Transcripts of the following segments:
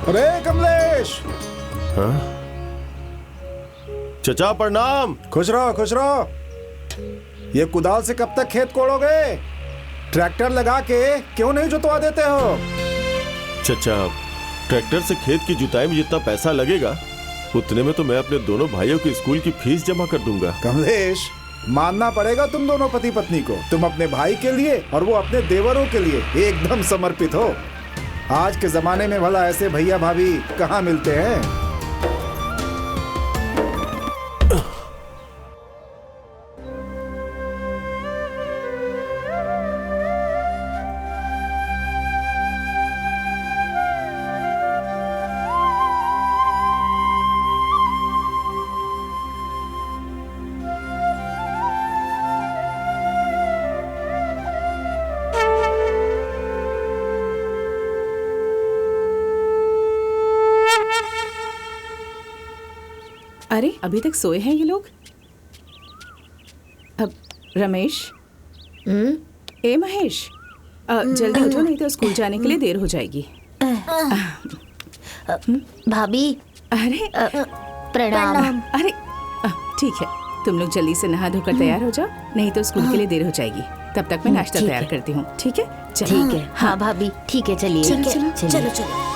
अरे कमलेश। हाँ? चचा प्रणाम। खुश रहो खुश रहो। ये कुदाल से कब तक खेत कोड़ोगे? ट्रैक्टर लगा के क्यों नहीं जुतवा देते हो? चचा, ट्रैक्टर से खेत की जुताई में जितना पैसा लगेगा उतने में तो मैं अपने दोनों भाइयों की स्कूल की फीस जमा कर दूंगा। कमलेश, मानना पड़ेगा तुम दोनों पति पत्नी को। तुम अपने भाई के लिए और वो अपने देवरों के लिए एकदम समर्पित हो। आज के जमाने में भला ऐसे भैया भाभी कहाँ मिलते हैं? अरे अभी तक सोए हैं ये लोग? अब रमेश, ए महेश, जल्दी उठो नहीं तो स्कूल जाने के लिए देर हो जाएगी। भाभी। अरे प्रणाम। अरे ठीक है, तुम लोग जल्दी से नहा धोकर तैयार हो जाओ, नहीं तो स्कूल के लिए देर हो जाएगी। तब तक मैं नाश्ता तैयार करती हूँ। ठीक है? ठीक है। हाँ भाभी, ठीक है, चलिए। चलो चलो।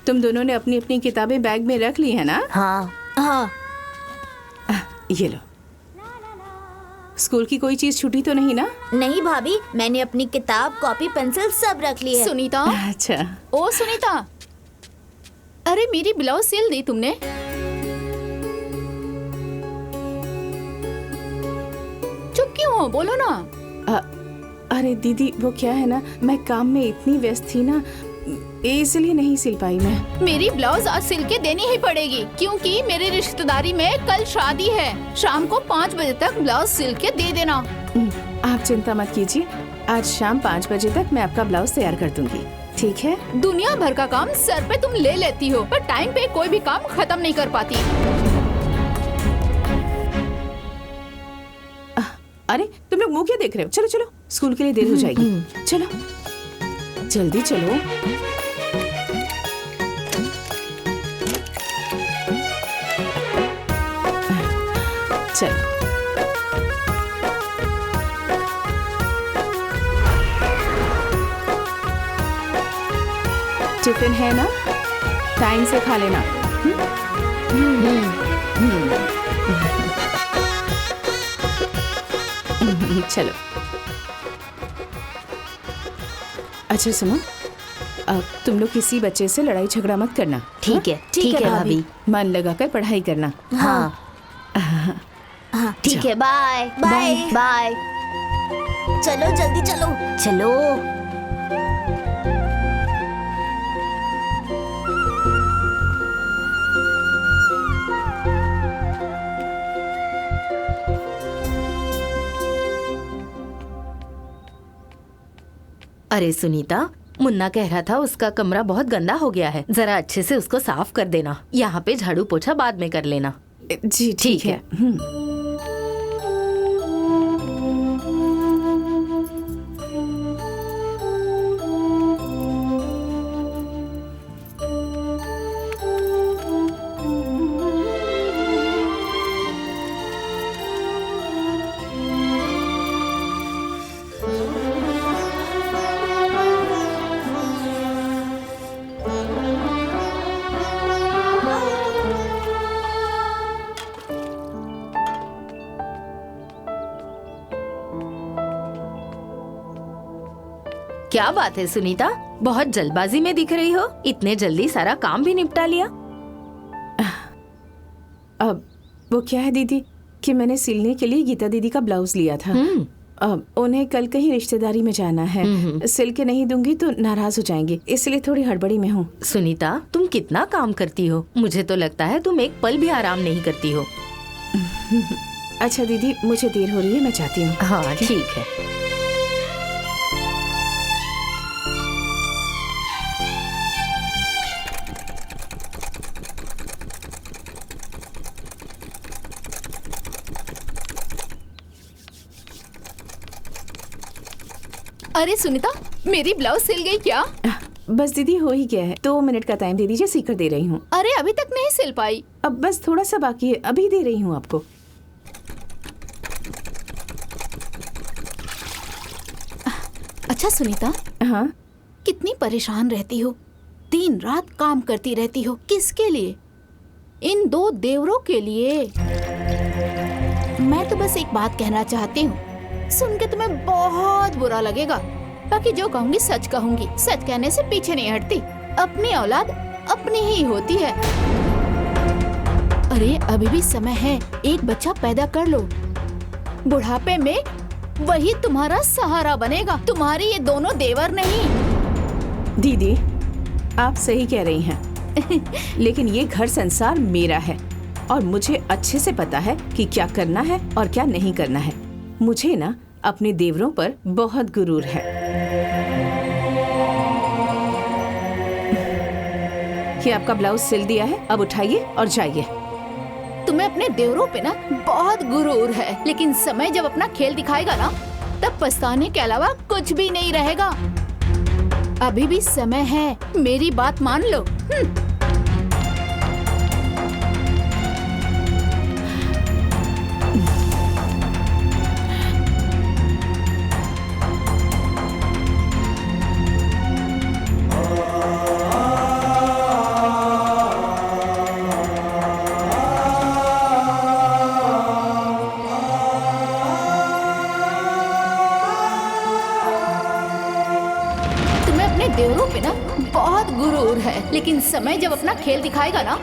तुम दोनों ने अपनी अपनी किताबें बैग में रख ली है ना? हाँ हाँ। ये लो। स्कूल की कोई चीज छूटी तो नहीं ना? नहीं भाभी, मैंने अपनी किताब, कॉपी, पेंसिल सब रख ली है। सुनीता। अच्छा। ओ सुनीता, अरे मेरी ब्लाउज सिल दी तुमने? चुप क्यों हो, बोलो ना। अरे दीदी, वो क्या है ना, मैं काम में इतनी व्यस्त थी ना, इसलिए नहीं सिल पाई मैं। मेरी ब्लाउज आज सिल के देनी ही पड़ेगी, क्योंकि मेरी रिश्तेदारी में कल शादी है। शाम को 5 बजे तक ब्लाउज सिल के दे देना। आप चिंता मत कीजिए, आज शाम 5 बजे तक मैं आपका ब्लाउज तैयार कर दूंगी। ठीक है? दुनिया भर का काम सर पे तुम ले लेती हो, पर टाइम पे कोई भी काम खत्म नहीं कर पाती। अरे तुम लोग मुंह क्या देख रहे हो? चलो चलो, स्कूल के लिए देर हो जाएगी। चलो जल्दी चलो। चल। टिफिन है ना, टाइम से खा लेना। चलो। अच्छा सुनो, तुम लोग किसी बच्चे से लड़ाई झगड़ा मत करना। ठीक है, ठीक है भाभी। मन लगाकर पढ़ाई करना। हाँ ठीक है। Bye bye bye. चलो जल्दी चलो चलो। अरे सुनीता, मुन्ना कह रहा था उसका कमरा बहुत गंदा हो गया है, जरा अच्छे से उसको साफ कर देना। यहाँ पे झाड़ू पोछा बाद में कर लेना। जी ठीक है। क्या बात है सुनीता, बहुत जल्दबाजी में दिख रही हो। इतने जल्दी सारा काम भी निपटा लिया। अब वो क्या है दीदी कि मैंने सिलने के लिए गीता दीदी का ब्लाउज लिया था। अब उन्हें कल कहीं रिश्तेदारी में जाना है, सिल के नहीं दूंगी तो नाराज हो जाएंगे, इसलिए थोड़ी हड़बड़ी में हूँ। सुनीता, तुम कितना काम करती हो, मुझे तो लगता है तुम एक पल भी आराम नहीं करती हो। अच्छा दीदी, मुझे देर हो रही है, मैं जाती हूँ। हाँ ठीक है। अरे सुनीता, मेरी ब्लाउज सिल गई क्या? बस दीदी हो ही गया है, 2 मिनट का टाइम दे दीजिए, सीकर दे रही हूँ। अरे अभी तक नहीं सिल पाई। अब बस थोड़ा सा बाकी है, अभी दे रही हूँ आपको। अच्छा सुनीता, हाँ कितनी परेशान रहती हो, दिन रात काम करती रहती हो, किसके लिए? इन 2 देवरों के लिए। मैं तो बस एक बात कहना चाहती हूँ, सुन के तुम्हें बहुत बुरा लगेगा, बाकी जो कहूंगी सच कहूंगी, सच कहने से पीछे नहीं हटती। अपनी औलाद अपनी ही होती है। अरे अभी भी समय है, एक बच्चा पैदा कर लो, बुढ़ापे में वही तुम्हारा सहारा बनेगा, तुम्हारे ये दोनों देवर नहीं। दीदी, आप सही कह रही हैं। लेकिन ये घर संसार मेरा है और मुझे अच्छे से पता है कि क्या करना है और क्या नहीं करना है। मुझे ना अपने देवरों पर बहुत गुरूर है। ये आपका ब्लाउज सिल दिया है, अब उठाइए और जाइए। तुम्हें अपने देवरों पे ना बहुत गुरूर है, लेकिन समय जब अपना खेल दिखाएगा ना, तब पछताने के अलावा कुछ भी नहीं रहेगा। अभी भी समय है, मेरी बात मान लो। देवरों पे ना बहुत गुरूर है, लेकिन समय जब अपना खेल दिखाएगा ना,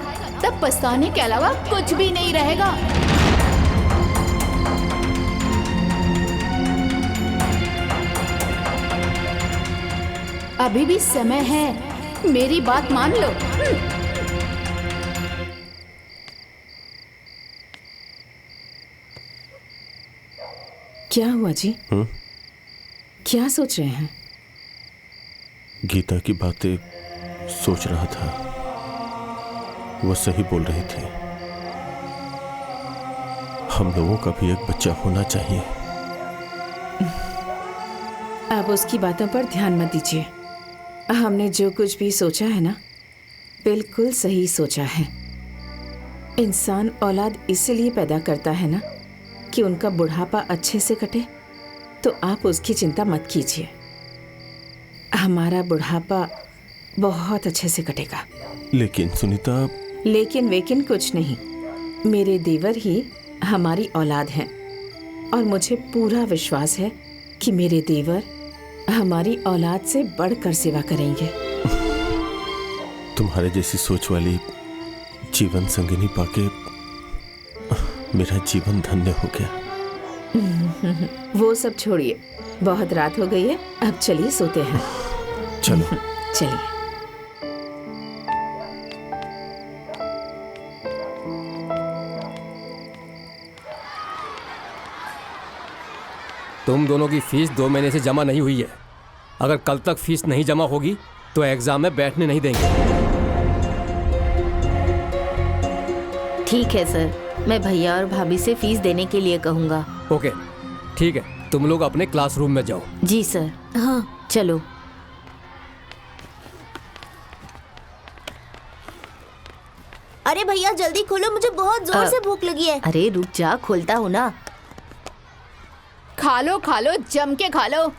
तब पछताने के अलावा कुछ भी नहीं रहेगा। अभी भी समय है, मेरी बात मान लो। क्या हुआ जी? क्या सोच रहे हैं? गीता की बातें सोच रहा था, वो सही बोल रही थी। हम लोगों का भी एक बच्चा होना चाहिए। आप उसकी बातों पर ध्यान मत दीजिए। हमने जो कुछ भी सोचा है ना, बिल्कुल सही सोचा है। इंसान औलाद इसलिए पैदा करता है ना कि उनका बुढ़ापा अच्छे से कटे, तो आप उसकी चिंता मत कीजिए। हमारा बुढ़ापा बहुत अच्छे से कटेगा। लेकिन सुनीता, लेकिन वेकिन कुछ नहीं, मेरे देवर ही हमारी औलाद हैं और मुझे पूरा विश्वास है कि मेरे देवर हमारी औलाद से बढ़कर सेवा करेंगे। तुम्हारे जैसी सोच वाली जीवन संगिनी पाके मेरा जीवन धन्य हो गया। वो सब छोड़िए, बहुत रात हो गई है, अब चलिए सोते हैं। चलो चलिए। तुम दोनों की फीस 2 महीने से जमा नहीं हुई है। अगर कल तक फीस नहीं जमा होगी तो एग्जाम में बैठने नहीं देंगे। ठीक है सर, मैं भैया और भाभी से फीस देने के लिए कहूँगा। ओके ठीक है, तुम लोग अपने क्लासरूम में जाओ। जी सर। हाँ। चलो। अरे भैया जल्दी खोलो, मुझे बहुत जोर से भूख लगी है। अरे रुक जा, खोलता हूँ ना। खा लो जम के खा लो।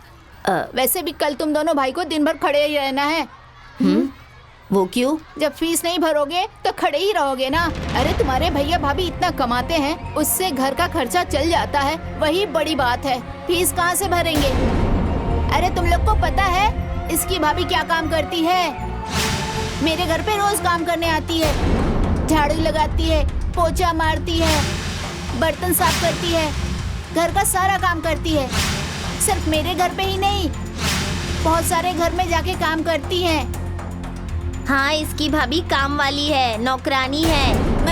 वैसे भी कल तुम दोनों भाई को दिन भर खड़े ही रहना है। वो क्यों? जब फीस नहीं भरोगे तो खड़े ही रहोगे ना। अरे तुम्हारे भैया भाभी इतना कमाते हैं, उससे घर का खर्चा चल जाता है, वही बड़ी बात है। फीस कहाँ से भरेंगे? अरे तुम लोग को पता है इसकी भाभी क्या काम करती है? मेरे घर पे रोज काम करने आती है, झाड़ू लगाती है, पोछा मारती है, बर्तन साफ करती है, घर का सारा काम करती है। सिर्फ मेरे घर पे ही नहीं, बहुत सारे घर में जाके काम करती है। हाँ, इसकी भाभी काम वाली है, नौकरानी है।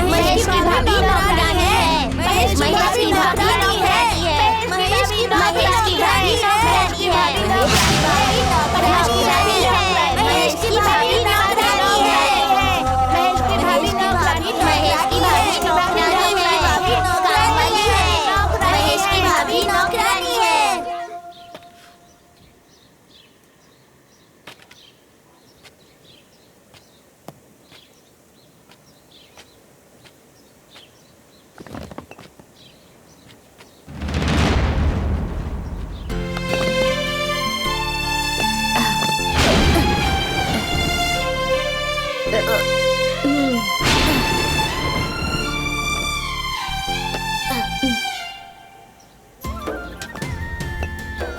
महेश की भाभी नौकरानी है। महेश की भाभी नौकरानी है। महेश की भाभी नौकरानी है। महेश की भाभी नौकरानी है। महेश की भाभी नौकरानी है। महेश की भाभी नौकरानी है। महेश की भाभी नौकरानी है। काम वाली है। महेश की भाभी नौकरानी है।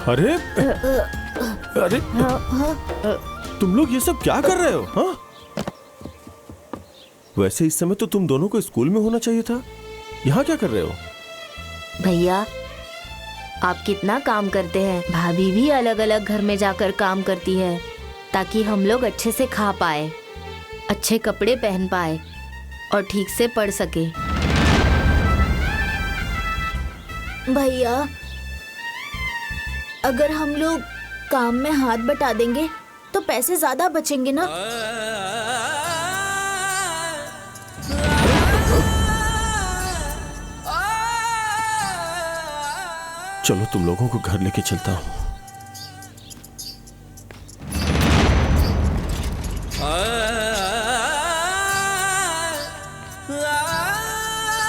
अरे अरे तुम लोग ये सब क्या कर रहे हो? हाँ, वैसे इस समय तो तुम दोनों को स्कूल में होना चाहिए था, यहाँ क्या कर रहे हो? भैया आप कितना काम करते हैं। भाभी भी अलग अलग घर में जाकर काम करती है ताकि हम लोग अच्छे से खा पाए, अच्छे कपड़े पहन पाए और ठीक से पढ़ सके। भैया अगर हम लोग काम में हाथ बटा देंगे तो पैसे ज्यादा बचेंगे ना। चलो तुम लोगों को घर लेके चलता हूँ।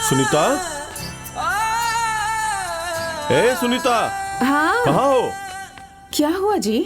सुनीता, ए सुनीता, हाँ, कहाँ हो? क्या हुआ जी?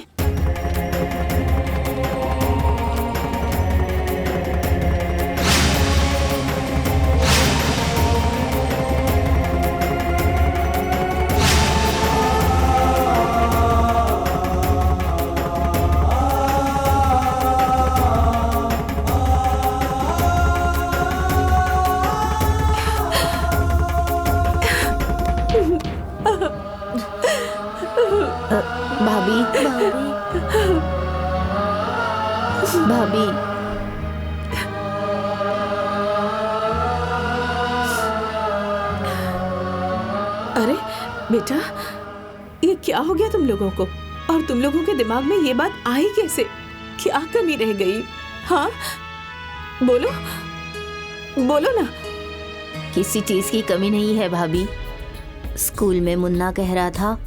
भाभी भाभी अरे बेटा, ये क्या हो गया तुम लोगों को? और तुम लोगों के दिमाग में ये बात आई कैसे? क्या कमी रह गई? हाँ बोलो बोलो ना। किसी चीज की कमी नहीं है भाभी। स्कूल में मुन्ना कह रहा था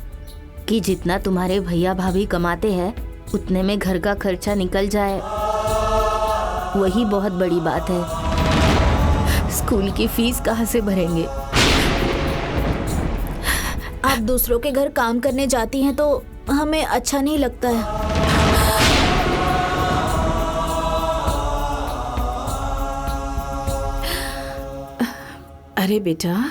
कि जितना तुम्हारे भैया भाभी कमाते हैं उतने में घर का खर्चा निकल जाए, वही बहुत बड़ी बात है। स्कूल की फीस कहाँ से भरेंगे? आप दूसरों के घर काम करने जाती हैं तो हमें अच्छा नहीं लगता है। अरे बेटा,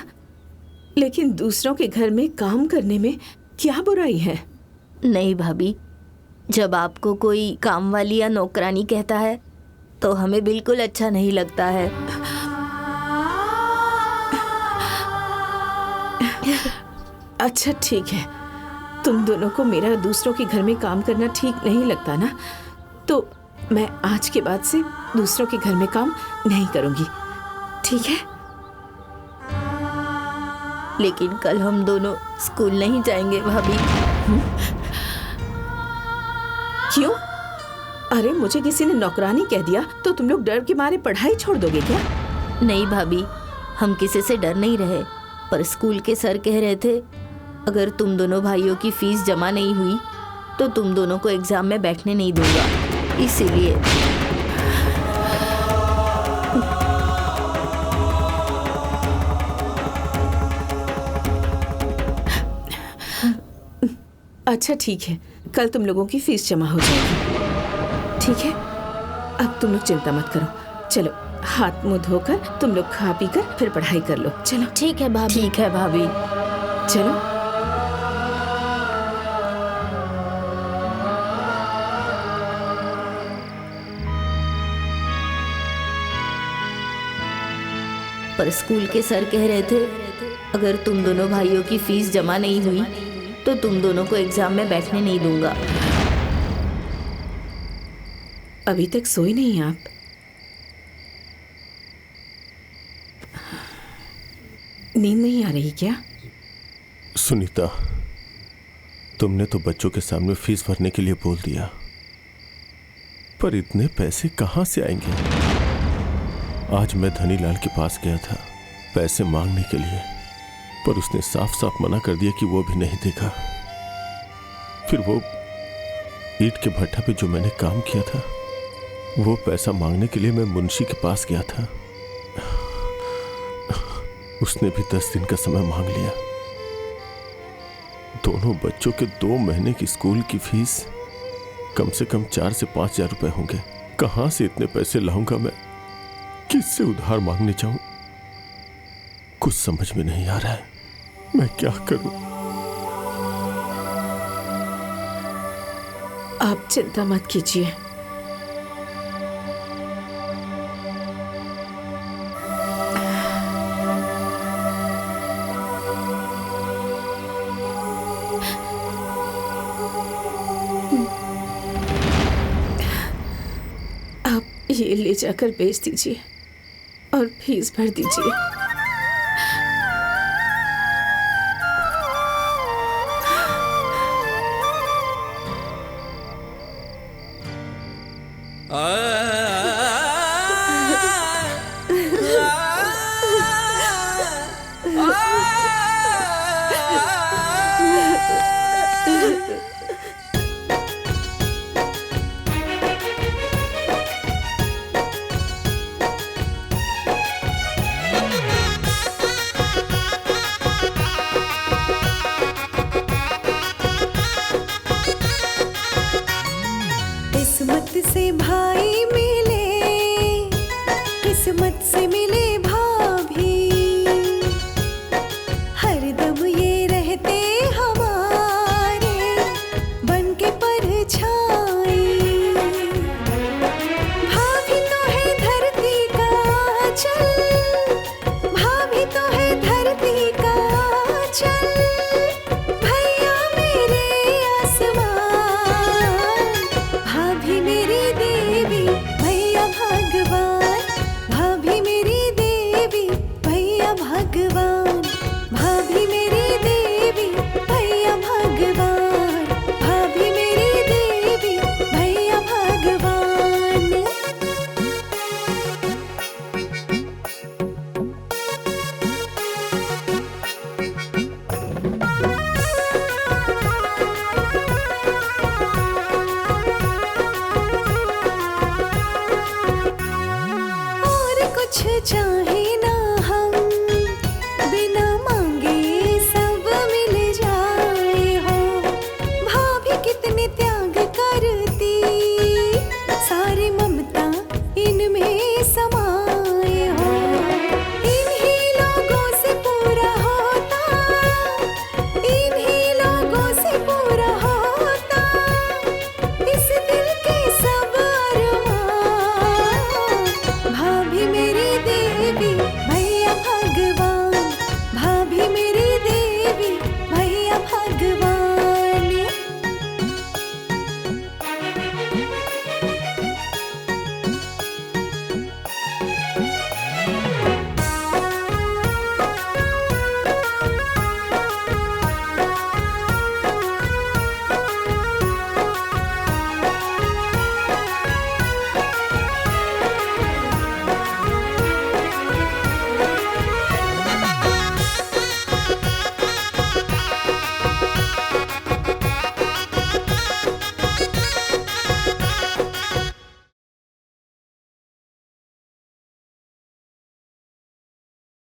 लेकिन दूसरों के घर में काम करने में क्या बुराई है? नहीं भाभी, जब आपको कोई काम वाली या नौकरानी कहता है तो हमें बिल्कुल अच्छा नहीं लगता है। अच्छा ठीक है, तुम दोनों को मेरा दूसरों के घर में काम करना ठीक नहीं लगता ना, तो मैं आज के बाद से दूसरों के घर में काम नहीं करूंगी, ठीक है? लेकिन कल हम दोनों स्कूल नहीं जाएंगे भाभी। अरे मुझे किसी ने नौकरानी कह दिया तो तुम लोग डर के मारे पढ़ाई छोड़ दोगे क्या? नहीं भाभी, हम किसी से डर नहीं रहे, पर स्कूल के सर कह रहे थे अगर तुम दोनों भाइयों की फीस जमा नहीं हुई तो तुम दोनों को एग्जाम में बैठने नहीं दूंगा, इसीलिए। अच्छा ठीक है, कल तुम लोगों की फीस जमा हो जाएगी। ठीक है, अब तुम लोग चिंता मत करो। चलो हाथ मुंह धोकर तुम लोग खा पी कर फिर पढ़ाई कर लो। चलो। ठीक है भाभी। ठीक है भाभी। चलो। पर स्कूल के सर कह रहे थे अगर तुम दोनों भाइयों की फीस जमा नहीं हुई तो तुम दोनों को एग्जाम में बैठने नहीं दूंगा। अभी तक सोई नहीं आप? नींद नहीं आ रही क्या? सुनीता, तुमने तो बच्चों के सामने फीस भरने के लिए बोल दिया, पर इतने पैसे कहां से आएंगे? आज मैं धनीलाल के पास गया था पैसे मांगने के लिए, पर उसने साफ साफ मना कर दिया कि वो भी नहीं देगा। फिर वो ईंट के भट्ठा पे जो मैंने काम किया था वो पैसा मांगने के लिए मैं मुंशी के पास गया था। उसने भी 10 दिन का समय मांग लिया। दोनों बच्चों के 2 महीने की स्कूल की फीस कम से कम 4 से 5 हजार रुपए होंगे। कहां से इतने पैसे लाऊंगा मैं? किससे उधार मांगने जाऊं? कुछ समझ में नहीं आ रहा है, मैं क्या करूं? आप चिंता मत कीजिए। आप ये ले जाकर बेच दीजिए और फीस भर दीजिए। किस्मत से भाई मिले, किस्मत से मिले भाभी, हरदम ये रहते हमारे बन के परछाई। भाभी तो है धरती का आंचल, भाभी तो है धरती का आंचल, भैया मेरे आसमान, भाभी मेरी देवी भैया भगवान, भाभी मेरी देवी भैया भगवान, भाभी मेरी देवी भैया भगवान, भाभी मेरी देवी भैया भगवान। और कुछ चाहे ना